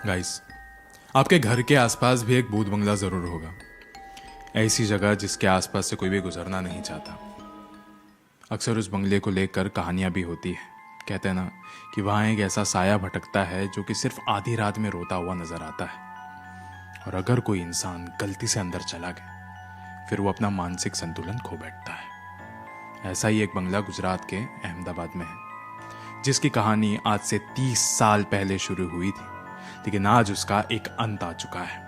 Guys, आपके घर के आसपास भी एक भूत बंगला जरूर होगा। ऐसी जगह जिसके आसपास से कोई भी गुजरना नहीं चाहता। अक्सर उस बंगले को लेकर कहानियां भी होती है। कहते हैं ना कि वहाँ एक ऐसा साया भटकता है जो कि सिर्फ आधी रात में रोता हुआ नजर आता है। और अगर कोई इंसान गलती से अंदर चला गया फिर वो अपना मानसिक संतुलन खो बैठता है। ऐसा ही एक बंगला गुजरात के अहमदाबाद में है, जिसकी कहानी आज से 30 साल पहले शुरू हुई थी, लेकिन आज उसका एक अंत आ चुका है।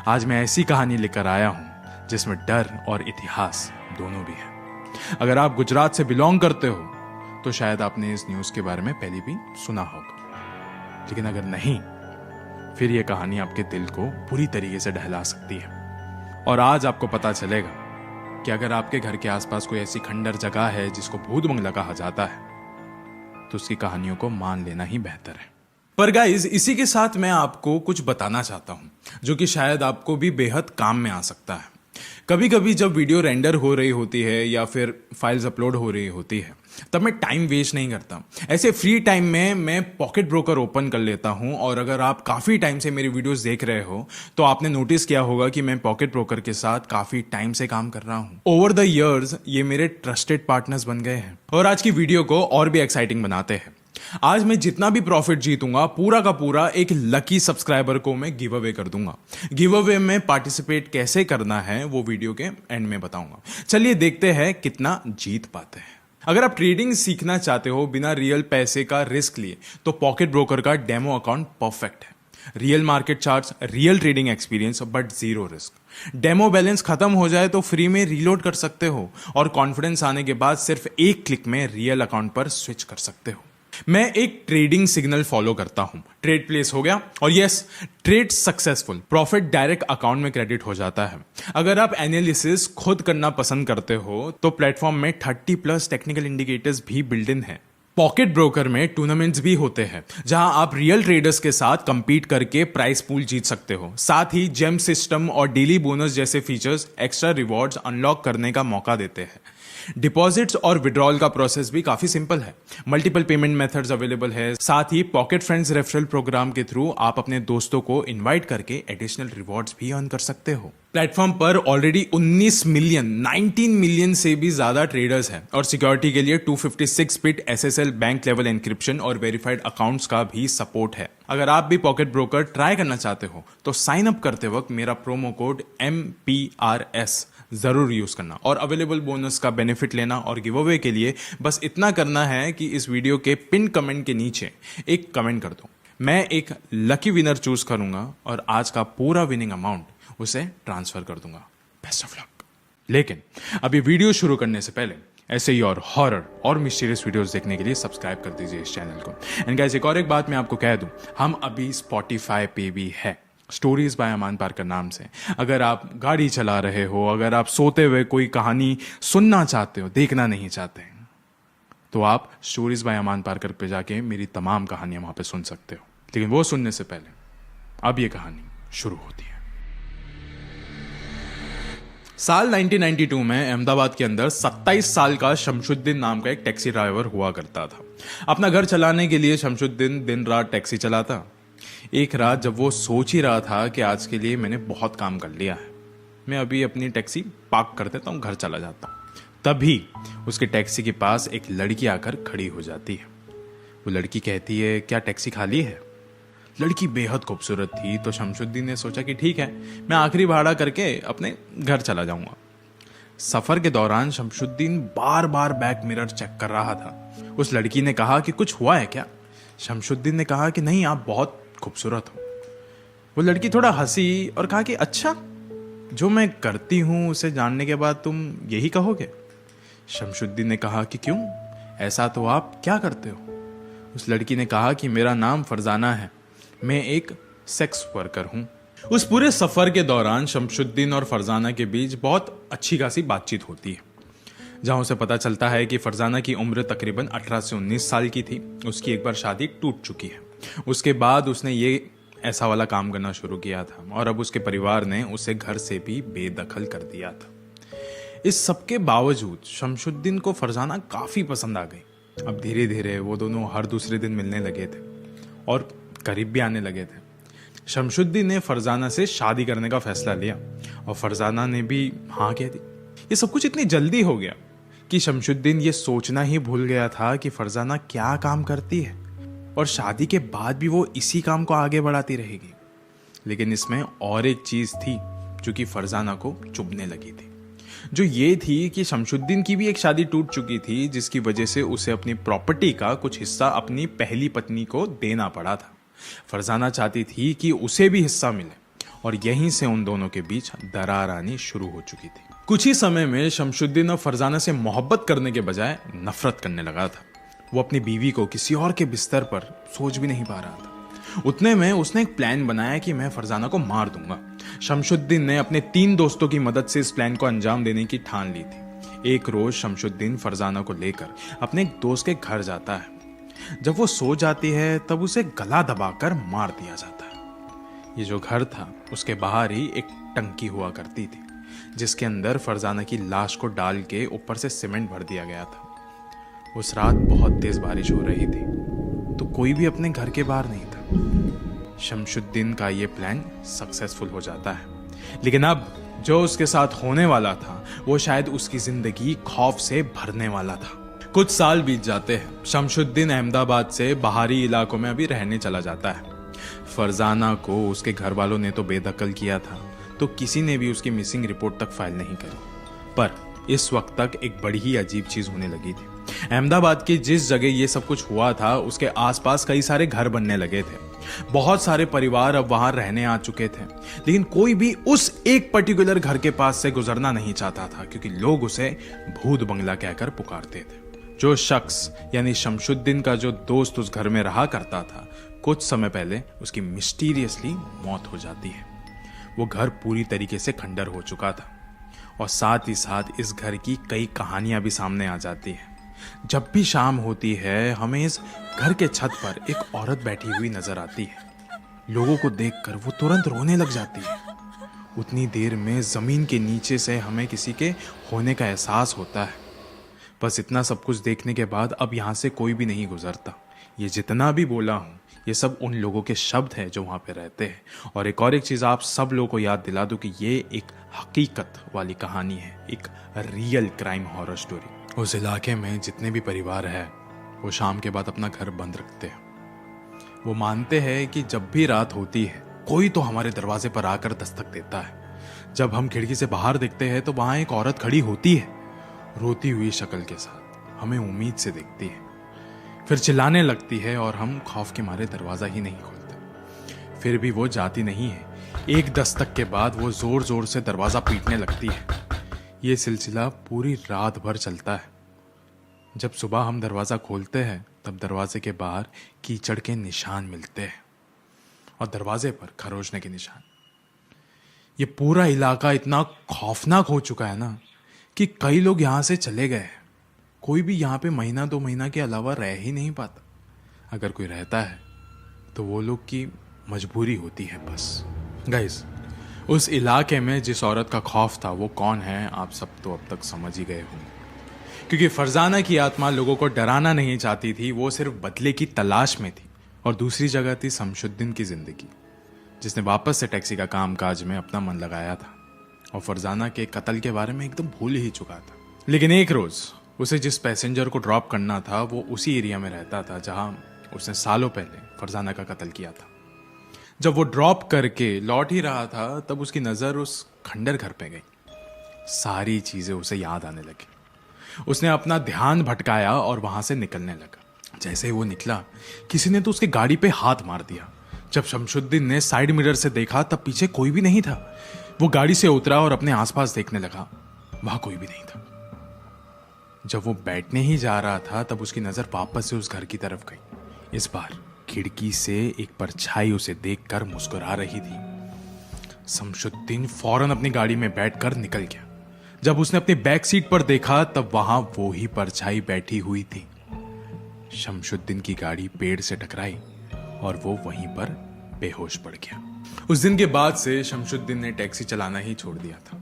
आज मैं ऐसी कहानी लेकर आया हूं जिसमें डर और इतिहास दोनों भी है। अगर आप गुजरात से बिलोंग करते हो तो शायद आपने इस न्यूज के बारे में पहले भी सुना होगा, लेकिन अगर नहीं फिर यह कहानी आपके दिल को पूरी तरीके से दहला सकती है। और आज आपको पता चलेगा कि अगर आपके घर के आसपास कोई ऐसी खंडर जगह है जिसको भूत बंगला कहा जाता है तो उसकी कहानियों को मान लेना ही बेहतर है। पर गाइस, इसी के साथ मैं आपको कुछ बताना चाहता हूं जो कि शायद आपको भी बेहद काम में आ सकता है। कभी कभी जब वीडियो रेंडर हो रही होती है या फिर फाइल्स अपलोड हो रही होती है तब मैं टाइम वेस्ट नहीं करता। ऐसे फ्री टाइम में मैं पॉकेट ब्रोकर ओपन कर लेता हूं। और अगर आप काफी टाइम से मेरी वीडियोस देख रहे हो तो आपने नोटिस किया होगा कि मैं पॉकेट ब्रोकर के साथ काफी टाइम से काम कर रहा हूं। ओवर द इयर्स ये मेरे ट्रस्टेड पार्टनर्स बन गए हैं। और आज की वीडियो को और भी एक्साइटिंग बनाते हैं। आज मैं जितना भी प्रॉफिट जीतूंगा पूरा का पूरा एक लकी सब्सक्राइबर को मैं गिव अवे कर दूंगा। गिव अवे में पार्टिसिपेट कैसे करना है वो वीडियो के एंड में बताऊंगा। चलिए देखते हैं कितना जीत पाते हैं। अगर आप ट्रेडिंग सीखना चाहते हो बिना रियल पैसे का रिस्क लिए तो पॉकेट ब्रोकर का डेमो अकाउंट परफेक्ट है। Real market charts, real trading experience but zero risk. Demo balance खत्म हो जाए तो फ्री में रीलोड कर सकते हो और कॉन्फिडेंस आने के बाद सिर्फ एक क्लिक में रियल अकाउंट पर स्विच कर सकते हो। मैं एक ट्रेडिंग सिग्नल फॉलो करता हूं। ट्रेड प्लेस हो गया और yes, trade successful, profit direct account में क्रेडिट हो जाता है। अगर आप एनालिसिस खुद करना पसंद करते हो तो प्लेटफॉर्म में 30+ टेक्निकल इंडिकेटर्स भी बिल्ड इन है। पॉकेट ब्रोकर में टूर्नामेंट्स भी होते हैं जहां आप रियल ट्रेडर्स के साथ कंपीट करके प्राइस पूल जीत सकते हो। साथ ही जेम सिस्टम और डेली बोनस जैसे फीचर्स एक्स्ट्रा रिवॉर्ड्स अनलॉक करने का मौका देते हैं। डिपॉजिट्स और विड्रॉल का प्रोसेस भी काफी सिंपल है। मल्टीपल पेमेंट मेथड्स अवेलेबल है। साथ ही पॉकेट फ्रेंड्स रेफरल प्रोग्राम के थ्रू आप अपने दोस्तों को इनवाइट करके एडिशनल रिवॉर्ड्स भी अर्न कर सकते हो। प्लेटफॉर्म पर ऑलरेडी 19 मिलियन से भी ज्यादा ट्रेडर्स हैं और सिक्योरिटी के लिए 256 bit SSL bank level encryption और वेरीफाइड अकाउंट्स का भी सपोर्ट है। अगर आप भी पॉकेट ब्रोकर ट्राई करना चाहते हो तो साइन अप करते वक्त मेरा प्रोमो कोड MPRS जरूर यूज करना और अवेलेबल बोनस का बेनिफिट लेना। और गिव अवे के लिए बस इतना करना है कि इस वीडियो के पिन कमेंट के नीचे एक कमेंट कर दो। मैं एक लकी विनर चूज करूंगा और आज का पूरा विनिंग अमाउंट उसे ट्रांसफर कर दूंगा। Best of luck. लेकिन अभी वीडियो शुरू करने से पहले ऐसे ही और हॉरर और मिस्टीरियस वीडियोस देखने के लिए सब्सक्राइब कर दीजिए इस चैनल को। एंड गाइस, एक और एक बात मैं आपको कह दूं, हम अभी स्पॉटिफाई पे भी है, स्टोरीज बाय अमान पारकर नाम से। अगर आप गाड़ी चला रहे हो, अगर आप सोते हुए कोई कहानी सुनना चाहते हो, देखना नहीं चाहते, तो आप स्टोरीज बाय अमान पारकर पे जाके मेरी तमाम कहानियां वहां पे सुन सकते हो। लेकिन वो सुनने से पहले अब ये कहानी शुरू होती है। साल 1992 में अहमदाबाद के अंदर 27 साल का शमशुद्दीन नाम का एक टैक्सी ड्राइवर हुआ करता था। अपना घर चलाने के लिए शमशुद्दीन दिन रात टैक्सी चलाता। एक रात जब वो सोच ही रहा था कि आज के लिए मैंने बहुत काम कर लिया है, मैं अभी अपनी टैक्सी पार्क कर देता हूँ, घर चला जाता हूँ, तभी उसके टैक्सी के पास एक लड़की आकर खड़ी हो जाती है। वो लड़की कहती है, क्या टैक्सी खाली है? लड़की बेहद खूबसूरत थी तो शमशुद्दीन ने सोचा कि ठीक है, मैं आखिरी भाड़ा करके अपने घर चला जाऊंगा। सफर के दौरान शमशुद्दीन बार बार बैक मिरर चेक कर रहा था। उस लड़की ने कहा कि कुछ हुआ है क्या? शमशुद्दीन ने कहा कि नहीं, आप बहुत खूबसूरत हो। वो लड़की थोड़ा हंसी और कहा कि अच्छा, जो मैं करती हूं उसे जानने के बाद तुम यही कहोगे? शमशुद्दीन ने कहा कि क्यों, ऐसा तो आप क्या करते हो? उस लड़की ने कहा कि मेरा नाम फरजाना है, मैं एक सेक्स वर्कर हूं। उस पूरे सफर के दौरान शमशुद्दीन और फरजाना के बीच बहुत अच्छी खासी बातचीत होती है, जहां उसे पता चलता है कि फरजाना की उम्र तकरीबन 18 से 19 साल की थी। उसकी एक बार शादी टूट चुकी है। उसके बाद उसने ये ऐसा वाला काम करना शुरू किया था और अब उसके परिवार ने उसे घर से भी बेदखल कर दिया था। इस सबके बावजूद शमशुद्दीन को फरजाना काफी पसंद आ गई। अब धीरे धीरे वो दोनों हर दूसरे दिन मिलने लगे थे और करीब भी आने लगे थे। शमशुद्दीन ने फरजाना से शादी करने का फैसला लिया और फरजाना ने भी हाँ कह दी। ये सब कुछ इतनी जल्दी हो गया कि शमशुद्दीन ये सोचना ही भूल गया था कि फरजाना क्या काम करती है और शादी के बाद भी वो इसी काम को आगे बढ़ाती रहेगी। लेकिन इसमें और एक चीज थी जो कि फरजाना को चुभने लगी थी, जो ये थी कि शमशुद्दीन की भी एक शादी टूट चुकी थी, जिसकी वजह से उसे अपनी प्रॉपर्टी का कुछ हिस्सा अपनी पहली पत्नी को देना पड़ा था। फरजाना चाहती थी कि उसे भी हिस्सा मिले और यहीं से उन दोनों के बीच दरार आनी शुरू हो चुकी थी। कुछ ही समय में शमशुद्दीन अब फरजाना से मोहब्बत करने के बजाय नफरत करने लगा था। वो अपनी बीवी को किसी और के बिस्तर पर सोच भी नहीं पा रहा था। उतने में उसने एक प्लान बनाया कि मैं फरजाना को मार दूंगा। शमशुद्दीन ने अपने 3 दोस्तों की मदद से इस प्लान को अंजाम देने की ठान ली थी। एक रोज शमशुद्दीन फरजाना को लेकर अपने एक दोस्त के घर जाता है। जब वो सो जाती है तब उसे गला दबाकर मार दिया जाता है। ये जो घर था उसके बाहर ही एक टंकी हुआ करती थी, जिसके अंदर फरजाना की लाश को डाल के ऊपर से सीमेंट भर दिया गया था। उस रात बहुत तेज बारिश हो रही थी, तो कोई भी अपने घर के बाहर नहीं था। शमशुद्दीन का ये प्लान सक्सेसफुल हो जाता है, लेकिन अब जो उसके साथ होने वाला था वो शायद उसकी जिंदगी खौफ से भरने वाला था। कुछ साल बीत जाते हैं। शमशुद्दीन अहमदाबाद से बाहरी इलाकों में अभी रहने चला जाता है। फरजाना को उसके घर वालों ने तो बेदखल किया था, तो किसी ने भी उसकी मिसिंग रिपोर्ट तक फाइल नहीं करी। पर इस वक्त तक एक बड़ी ही अजीब चीज होने लगी थी। अहमदाबाद की जिस जगह ये सब कुछ हुआ था उसके आसपास कई सारे घर बनने लगे थे। बहुत सारे परिवार अब वहां रहने आ चुके थे, लेकिन कोई भी उस एक पर्टिकुलर घर के पास से गुजरना नहीं चाहता था, क्योंकि लोग उसे भूत बंगला कहकर पुकारते थे। जो शख्स यानी शमशुद्दीन का जो दोस्त उस घर में रहा करता था, कुछ समय पहले उसकी मिस्टीरियसली मौत हो जाती है। वो घर पूरी तरीके से खंडर हो चुका था और साथ ही साथ इस घर की कई कहानियां भी सामने आ जाती हैं। जब भी शाम होती है हमें इस घर के छत पर एक औरत बैठी हुई नजर आती है। लोगों को देखकर वो तुरंत रोने लग जाती है। उतनी देर में जमीन के नीचे से हमें किसी के होने का एहसास होता है। बस इतना सब कुछ देखने के बाद अब यहाँ से कोई भी नहीं गुजरता। ये जितना भी बोला हूँ ये सब उन लोगों के शब्द हैं जो वहाँ पे रहते हैं। और एक चीज़ आप सब लोगों को याद दिला दूँ कि ये एक हकीकत वाली कहानी है, एक रियल क्राइम हॉरर स्टोरी। उस इलाके में जितने भी परिवार है वो शाम के बाद अपना घर बंद रखते हैं। वो मानते हैं कि जब भी रात होती है कोई तो हमारे दरवाजे पर आकर दस्तक देता है। जब हम खिड़की से बाहर देखते हैं तो वहाँ एक औरत खड़ी होती है, रोती हुई शक्ल के साथ हमें उम्मीद से देखती है, फिर चिल्लाने लगती है और हम खौफ के मारे दरवाजा ही नहीं खोलते। फिर भी वो जाती नहीं है। एक दस्तक के बाद वो जोर जोर से दरवाजा पीटने लगती है। ये सिलसिला पूरी रात भर चलता है। जब सुबह हम दरवाजा खोलते हैं तब दरवाजे के बाहर कीचड़ के निशान मिलते हैं और दरवाजे पर खरोचने के निशान। ये पूरा इलाका इतना खौफनाक हो चुका है ना कि कई लोग यहाँ से चले गए हैं। कोई भी यहाँ पे महीना 2 महीना के अलावा रह ही नहीं पाता। अगर कोई रहता है तो वो लोग की मजबूरी होती है बस। गाइस, उस इलाके में जिस औरत का खौफ था वो कौन है आप सब तो अब तक समझ ही गए होंगे। क्योंकि फरजाना की आत्मा लोगों को डराना नहीं चाहती थी, वो सिर्फ बदले की तलाश में थी। और दूसरी जगह थी शमशुद्दीन की जिंदगी, जिसने वापस से टैक्सी का कामकाज में अपना मन लगाया था और फरजाना के कत्ल के बारे में एकदम भूल ही चुका था। लेकिन एक रोज उसे जिस पैसेंजर को ड्रॉप करना था वो उसी एरिया में रहता था जहां उसने सालों पहले फरजाना का कत्ल किया था। जब वो ड्रॉप करके लौट ही रहा था तब उसकी नज़र उस खंडर घर पे गई। सारी चीज़ें उसे याद आने लगी। उसने अपना ध्यान भटकाया और वहां से निकलने लगा। जैसे ही वो निकला किसी ने तो उसके गाड़ी पे हाथ मार दिया। जब शमशुद्दीन ने साइड मिरर से देखा तब पीछे कोई भी नहीं था। वो गाड़ी से उतरा और अपने आसपास देखने लगा, वहां कोई भी नहीं था। जब वो बैठने ही जा रहा था तब उसकी नजर वापस से उस घर की तरफ गई। इस बार खिड़की से एक परछाई उसे देखकर मुस्कुरा रही थी। शमशुद्दीन फौरन अपनी गाड़ी में बैठकर निकल गया। जब उसने अपनी बैक सीट पर देखा तब वहां वो ही परछाई बैठी हुई थी। शमशुद्दीन की गाड़ी पेड़ से टकराई और वो वहीं पर बेहोश पड़ गया। उस दिन के बाद से शमशुद्दीन ने टैक्सी चलाना ही छोड़ दिया था।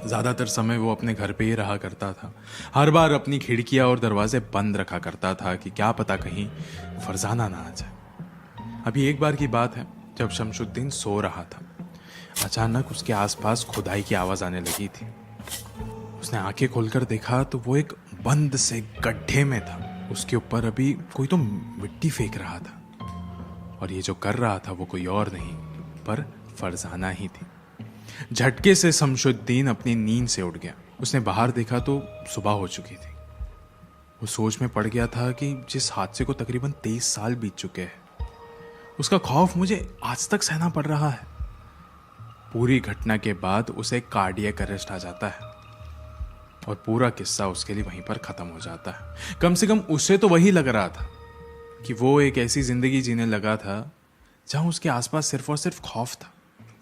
ज्यादातर समय वो अपने घर पे ही रहा करता था। हर बार अपनी खिड़कियां और दरवाजे बंद रखा करता था कि क्या पता कहीं फरजाना ना आ जाए। अभी एक बार की बात है, जब शमशुद्दीन सो रहा था, अचानक उसके आसपास खुदाई की आवाज आने लगी थी। उसने आंखें खोलकर देखा तो वो एक बंद से गड्ढे में था। उसके ऊपर अभी कोई तो मिट्टी फेंक रहा था, और ये जो कर रहा था वो कोई और नहीं पर फरजाना ही थी। झटके से शमशुद्दीन अपनी नींद से उठ गया। उसने बाहर देखा तो सुबह हो चुकी थी। वो सोच में पड़ गया था कि जिस हादसे को तकरीबन 23 साल बीत चुके हैं, उसका खौफ मुझे आज तक सहना पड़ रहा है। पूरी घटना के बाद उसे कार्डियक अरेस्ट आ जाता है और पूरा किस्सा उसके लिए वहीं पर खत्म हो जाता है। कम से कम उसे तो वही लग रहा था कि वो एक ऐसी जिंदगी जीने लगा था जहां उसके आसपास सिर्फ और सिर्फ खौफ था।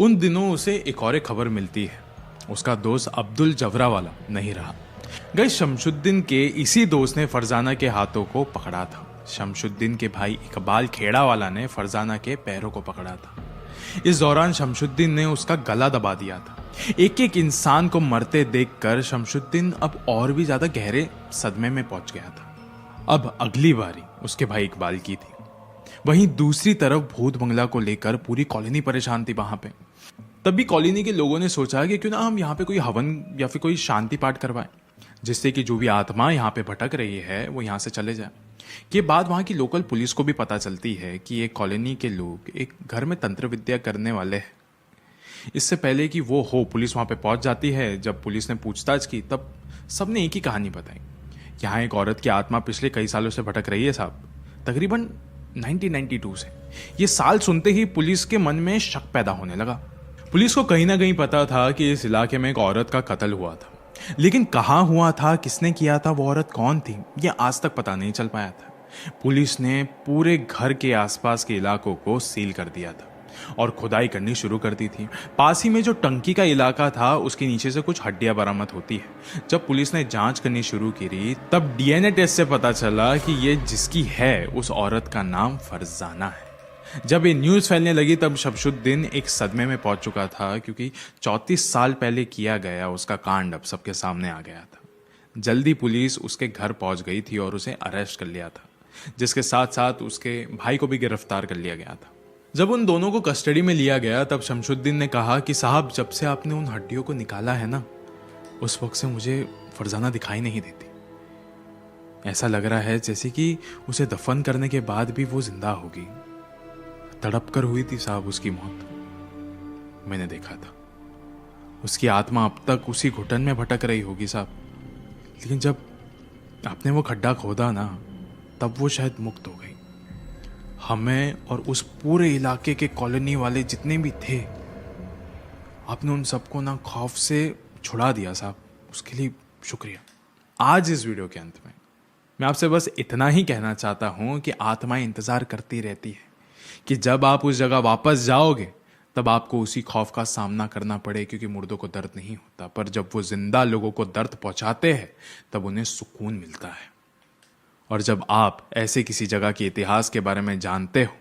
उन दिनों उसे एक और खबर मिलती है, उसका दोस्त अब्दुल जवरावाला नहीं रहा। गई शमशुद्दीन के इसी दोस्त ने फरजाना के हाथों को पकड़ा था। शमशुद्दीन के भाई इकबाल खेड़ावाला ने फरजाना के पैरों को पकड़ा था। इस दौरान शमशुद्दीन ने उसका गला दबा दिया था। एक एक इंसान को मरते देखकर शमशुद्दीन अब और भी ज्यादा गहरे सदमे में पहुंच गया था। अब अगली बारी उसके भाई इकबाल की थी। वहीं दूसरी तरफ भूत बंगला को लेकर पूरी कॉलोनी परेशान थी वहां पे। तभी कॉलोनी के लोगों ने सोचा कि क्यों ना हम यहाँ पे कोई हवन या फिर कोई शांति पाठ करवाएं, जिससे कि जो भी आत्मा यहाँ पे भटक रही है वो यहाँ से चले जाए। ये बात वहाँ की लोकल पुलिस को भी पता चलती है कि एक कॉलोनी के लोग एक घर में तंत्र विद्या करने वाले हैं। इससे पहले कि वो हो, पुलिस वहाँ पे पहुंच जाती है। जब पुलिस ने पूछताछ की तब सबने एक ही कहानी बताई। यहाँ एक औरत की आत्मा पिछले कई सालों से भटक रही है साहब, तकरीबन 1992 से। ये साल सुनते ही पुलिस के मन में शक पैदा होने लगा। पुलिस को कहीं ना कहीं पता था कि इस इलाके में एक औरत का कत्ल हुआ था, लेकिन कहाँ हुआ था, किसने किया था, वो औरत कौन थी, ये आज तक पता नहीं चल पाया था। पुलिस ने पूरे घर के आसपास के इलाकों को सील कर दिया था और खुदाई करनी शुरू कर दी थी। पास ही में जो टंकी का इलाका था उसके नीचे से कुछ हड्डियां बरामद होती है। जब पुलिस ने जांच करनी शुरू की तब डीएनए टेस्ट से पता चला कि ये जिसकी है उस औरत का नाम फरजाना है। जब ये न्यूज फैलने लगी तब शमशुद्दीन एक सदमे में पहुंच चुका था, क्योंकि 34 साल पहले किया गया उसका कांड अब सबके सामने आ गया था। जल्दी पुलिस उसके घर पहुंच गई थी और उसे अरेस्ट कर लिया था, जिसके साथ साथ उसके भाई को भी गिरफ्तार कर लिया गया था। जब उन दोनों को कस्टडी में लिया गया तब शमशुद्दीन ने कहा कि साहब, जब से आपने उन हड्डियों को निकाला है ना, उस वक्त से मुझे फरजाना दिखाई नहीं देती। ऐसा लग रहा है जैसे कि उसे दफन करने के बाद भी वो जिंदा होगी। तड़प कर हुई थी साहब उसकी मौत। मैंने देखा था उसकी आत्मा अब तक उसी घुटन में भटक रही होगी साहब, लेकिन जब आपने वो खड्डा खोदा ना तब वो शायद मुक्त हो गई। हमें और उस पूरे इलाके के कॉलोनी वाले जितने भी थे, आपने उन सबको ना खौफ से छुड़ा दिया साहब, उसके लिए शुक्रिया। आज इस वीडियो के अंत में मैं आपसे बस इतना ही कहना चाहता हूं कि आत्माएं इंतजार करती रहती है कि जब आप उस जगह वापस जाओगे तब आपको उसी खौफ का सामना करना पड़े, क्योंकि मुर्दों को दर्द नहीं होता, पर जब वो जिंदा लोगों को दर्द पहुंचाते हैं तब उन्हें सुकून मिलता है। और जब आप ऐसे किसी जगह के इतिहास के बारे में जानते हो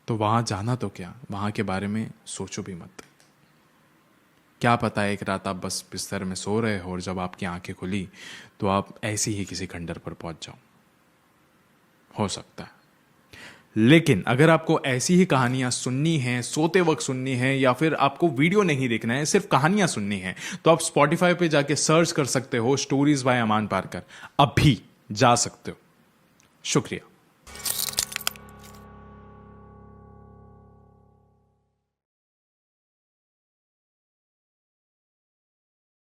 तो वहां जाना तो क्या, वहां के बारे में सोचो भी मत। क्या पता एक रात आप बस बिस्तर में सो रहे हो और जब आपकी आंखें खुली तो आप ऐसी ही किसी खंडर पर पहुंच जाओ, हो सकता है। लेकिन अगर आपको ऐसी ही कहानियां सुननी है, सोते वक्त सुननी है, या फिर आपको वीडियो नहीं देखना है, सिर्फ कहानियां सुननी है, तो आप स्पॉटिफाई पे जाके सर्च कर सकते हो स्टोरीज बाय अमान पारकर। अभी जा सकते हो। शुक्रिया।